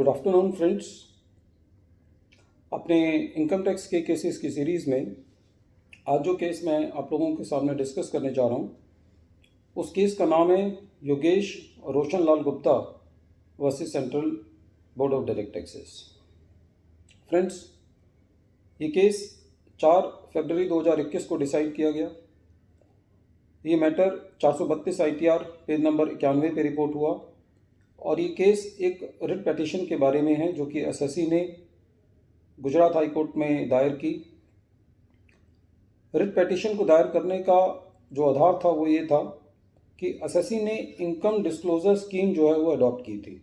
Good afternoon friends. अपने income tax के cases की सीरीज़ में आज जो केस मैं आप लोगों के सामने डिस्कस करने जा रहा हूँ उस केस का नाम है Yogesh Roshan Lal Gupta versus central board of direct taxes. Friends, ये केस 4 फरवरी 2021 को डिसाइड किया गया। ये मैटर 432 ITR पेज नंबर 91 पे रिपोर्ट हुआ और ये केस एक रिट पिटीशन के बारे में है जो कि एसएससी ने गुजरात हाई कोर्ट में दायर की। रिट पिटीशन को दायर करने का जो आधार था वो ये था कि एसएससी ने इनकम डिस्क्लोजर स्कीम जो है वो अडॉप्ट की थी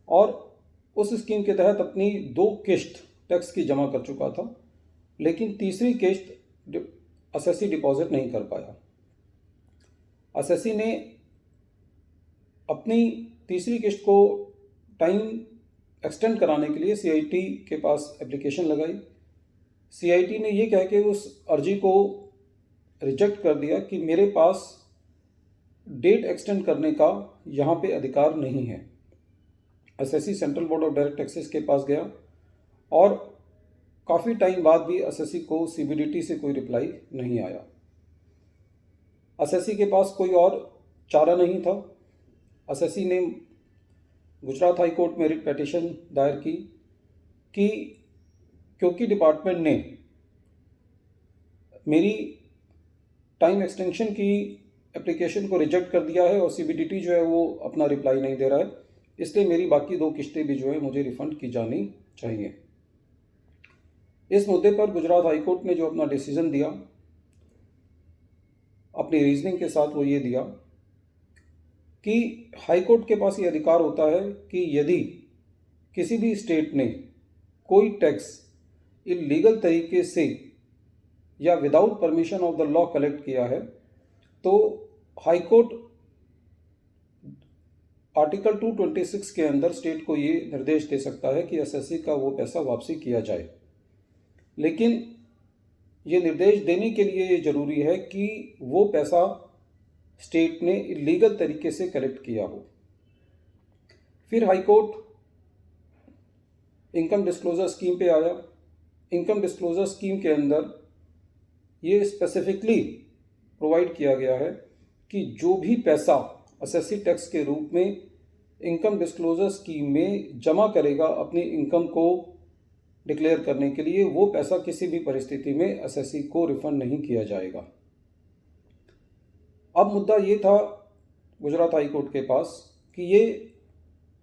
और उस स्कीम के तहत अपनी 2 किस्त टैक्स की जमा कर चुका था, लेकिन तीसरी किस्त एसएससी डिपॉजिट नहीं कर पाया। एसएससी ने अपनी तीसरी किस्त को टाइम एक्सटेंड कराने के लिए सीआईटी के पास एप्लीकेशन लगाई। सीआईटी ने ये कह के उस अर्जी को रिजेक्ट कर दिया कि मेरे पास डेट एक्सटेंड करने का यहाँ पे अधिकार नहीं है। SSC central board of direct taxes के पास गया और काफ़ी टाइम बाद भी एसएससी को सीबीडीटी से कोई रिप्लाई नहीं आया। एसएससी के पास कोई और चारा नहीं था। एसएससी ने गुजरात हाई कोर्ट में रिट पिटीशन दायर की कि क्योंकि डिपार्टमेंट ने मेरी टाइम एक्सटेंशन की एप्लीकेशन को रिजेक्ट कर दिया है और सीबीडीटी जो है वो अपना रिप्लाई नहीं दे रहा है, इसलिए मेरी बाकी 2 किस्तें भी जो है मुझे रिफंड की जानी चाहिए। इस मुद्दे पर गुजरात हाई कोर्ट ने जो अपना डिसीजन दिया अपनी रीजनिंग के साथ वो ये दिया कि हाई कोर्ट के पास ये अधिकार होता है कि यदि किसी भी स्टेट ने कोई टैक्स इलीगल तरीके से या without permission of the law collect किया है तो हाई कोर्ट आर्टिकल 226 के अंदर स्टेट को ये निर्देश दे सकता है कि एसएससी का वो पैसा वापसी किया जाए। लेकिन ये निर्देश देने के लिए ये ज़रूरी है कि वो पैसा स्टेट ने इलीगल तरीके से कलेक्ट किया हो। फिर high court income disclosure scheme पे आया। इनकम डिस्क्लोजर स्कीम के अंदर ये स्पेसिफिकली प्रोवाइड किया गया है कि जो भी पैसा एसएससी टैक्स के रूप में इनकम डिस्क्लोजर स्कीम में जमा करेगा अपनी इनकम को डिक्लेयर करने के लिए, वो पैसा किसी भी परिस्थिति में एसएससी को रिफंड नहीं किया जाएगा। अब मुद्दा ये था गुजरात हाई कोर्ट के पास कि ये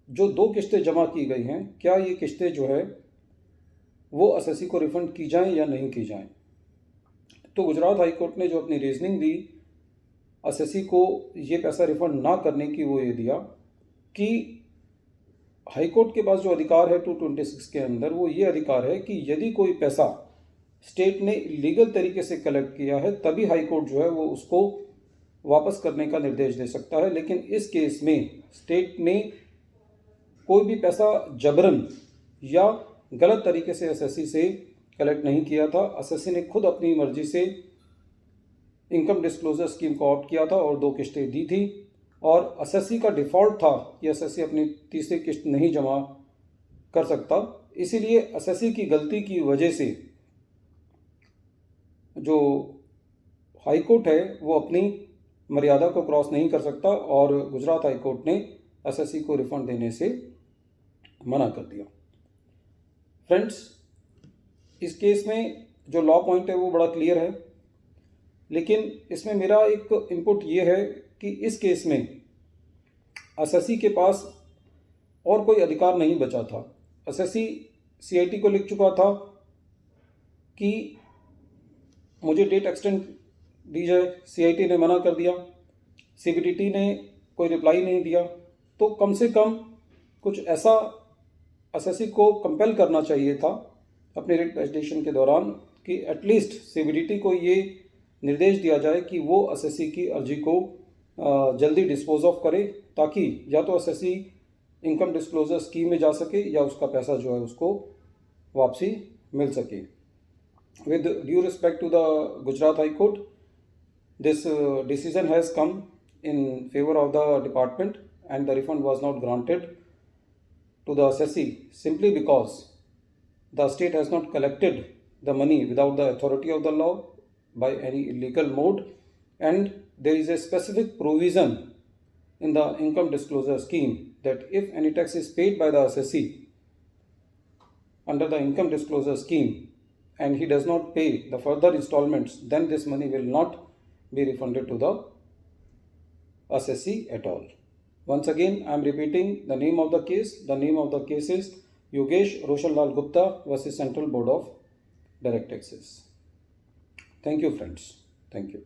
जो 2 किस्तें जमा की गई हैं, क्या ये किस्तें जो है वो एसएससी को रिफंड की जाएं या नहीं की जाएं। तो गुजरात हाई कोर्ट ने जो अपनी रीजनिंग दी एसएससी को ये पैसा रिफंड ना करने की, वो ये दिया कि हाई कोर्ट के पास जो अधिकार है 226 के अंदर, वो ये अधिकार है कि यदि कोई पैसा स्टेट ने लीगल तरीके से कलेक्ट किया है तभी हाई कोर्ट जो है वो उसको वापस करने का निर्देश दे सकता है। लेकिन इस केस में स्टेट ने कोई भी पैसा जबरन या गलत तरीके से एसएससी से कलेक्ट नहीं किया था। एसएससी ने खुद अपनी मर्जी से इनकम डिस्क्लोजर स्कीम को ऑप्ट किया था और 2 किस्तें दी थी और एसएससी का डिफ़ॉल्ट था कि एसएससी अपनी तीसरी किस्त नहीं जमा कर सकता। इसीलिए एसएससी की गलती की वजह से जो हाई कोर्ट है वो अपनी मर्यादा को क्रॉस नहीं कर सकता और गुजरात हाई कोर्ट ने एसएससी को रिफंड देने से मना कर दिया। फ्रेंड्स, इस केस में जो लॉ पॉइंट है वो बड़ा क्लियर है, लेकिन इसमें मेरा एक इनपुट ये है कि इस केस में एसएससी के पास और कोई अधिकार नहीं बचा था। एसएससी सीआईटी को लिख चुका था कि मुझे डेट एक्सटेंड दी जाए, सीआईटी ने मना कर दिया, सीबीडीटी ने कोई रिप्लाई नहीं दिया। तो कम से कम कुछ ऐसा एसएससी को कंपेल करना चाहिए था अपने रिट पिटीशन के दौरान कि एटलीस्ट सीबीडीटी को ये निर्देश दिया जाए कि वो एसएससी की अर्जी को जल्दी डिस्पोज ऑफ करे, ताकि या तो एसएससी इनकम डिस्क्लोजर स्कीम में जा सके या उसका पैसा जो है उसको वापसी मिल सके। With due respect to the Gujarat high court, this decision has come in favor of the department and the refund was not granted to the assessee simply because the state has not collected the money without the authority of the law by any illegal mode, and there is a specific provision in the income disclosure scheme that if any tax is paid by the assessee under the income disclosure scheme and he does not pay the further installments, then this money will not be refunded to the assessee at all. Once again, I am repeating the name of the case. The name of the case is Yogesh Roshan Lal Gupta versus Central Board of Direct Taxes. Thank you, friends. Thank you.